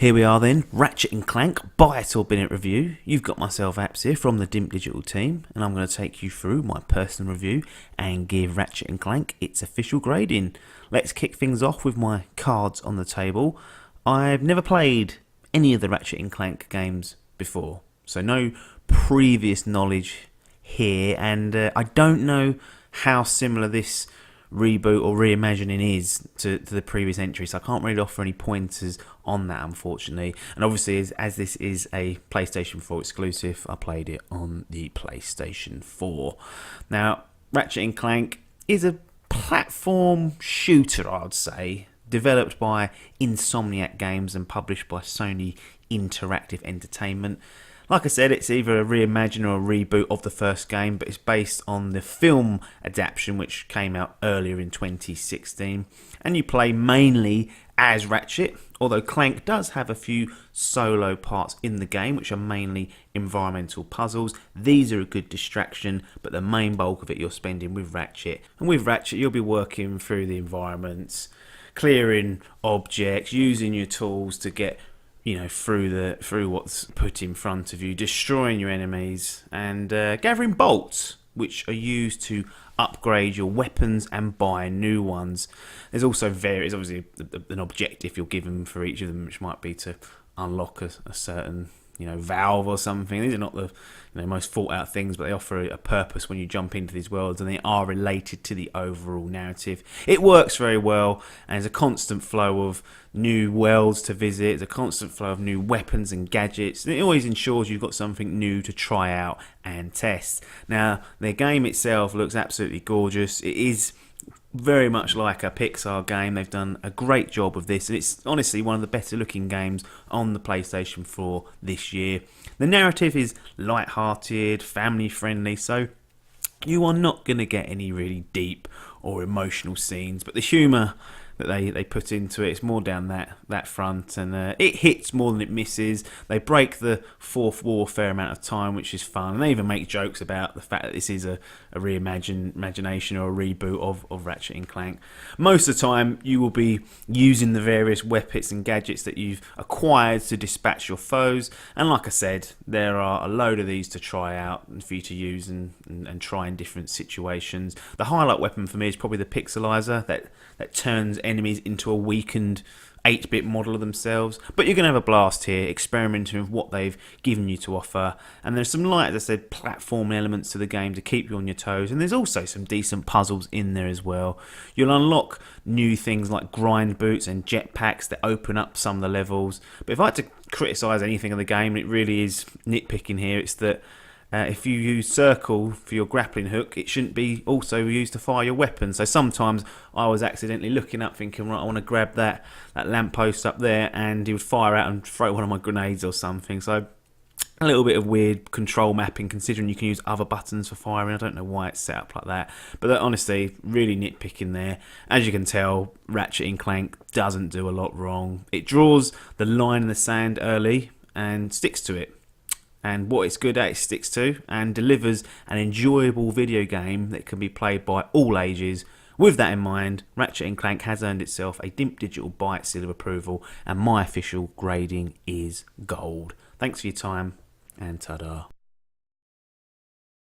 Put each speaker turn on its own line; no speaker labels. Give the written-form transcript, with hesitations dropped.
Here we are then, Ratchet & Clank, Buy It or Bin It review. You've got myself, Apps, here from the Dimp Digital team, and I'm going to take you through my personal review and give Ratchet & Clank its official grading. Let's kick things off with my cards on the table. I've never played any of the Ratchet & Clank games before, so no previous knowledge here, and I don't know how similar this reboot or reimagining is to the previous entry, so I can't really offer any pointers on that, unfortunately. And obviously, as this is a PlayStation 4 exclusive, I played it on the PlayStation 4. Now, Ratchet & Clank is a platform shooter, I'd say, developed by Insomniac Games and published by Sony Interactive Entertainment. Like I said, it's either a reimagining or a reboot of the first game, but it's based on the film adaptation which came out earlier in 2016. And you play mainly as Ratchet, although Clank does have a few solo parts in the game which are mainly environmental puzzles. These are a good distraction, but the main bulk of it you're spending with Ratchet. And with Ratchet you'll be working through the environments, clearing objects, using your tools to get through what's put in front of you, destroying your enemies, and gathering bolts, which are used to upgrade your weapons and buy new ones. There's also obviously an objective you're given for each of them, which might be to unlock a certain valve or something. These are not the most thought out things, but they offer a purpose when you jump into these worlds, and they are related to the overall narrative. It works very well, and there's a constant flow of new worlds to visit. There's a constant flow of new weapons and gadgets, and it always ensures you've got something new to try out and test. Now, the game itself looks absolutely gorgeous. It is very much like a Pixar game. They've done a great job of this, and it's honestly one of the better looking games on the PlayStation 4 this year. The narrative is light-hearted, family friendly, so you are not going to get any really deep or emotional scenes, but the humour that they put into it is more down that front, and it hits more than it misses. They break the fourth wall a fair amount of time, which is fun, and they even make jokes about the fact that this is a reimagination or a reboot of Ratchet & Clank. Most of the time you will be using the various weapons and gadgets that you've acquired to dispatch your foes, and like I said, there are a load of these to try out and for you to use and try in different situations. The highlight weapon for me is probably the pixelizer that turns enemies into a weakened 8-bit model of themselves, but you're going to have a blast here experimenting with what they've given you to offer. And there's some, like as I said, platform elements to the game to keep you on your toes, and there's also some decent puzzles in there as well. You'll unlock new things like grind boots and jetpacks that open up some of the levels, but if I had to criticise anything of the game, it really is nitpicking here. It's that if you use circle for your grappling hook, it shouldn't be also used to fire your weapon. So sometimes I was accidentally looking up thinking, right, I want to grab that lamppost up there, and he would fire out and throw one of my grenades or something. So a little bit of weird control mapping, considering you can use other buttons for firing. I don't know why it's set up like that, but honestly, really nitpicking there. As you can tell, Ratchet & Clank doesn't do a lot wrong. It draws the line in the sand early and sticks to it. And what it's good at, it sticks to, and delivers an enjoyable video game that can be played by all ages. With that in mind, Ratchet & Clank has earned itself a Dimp Digital Buy It seal of approval, and my official grading is gold. Thanks for your time, and ta-da.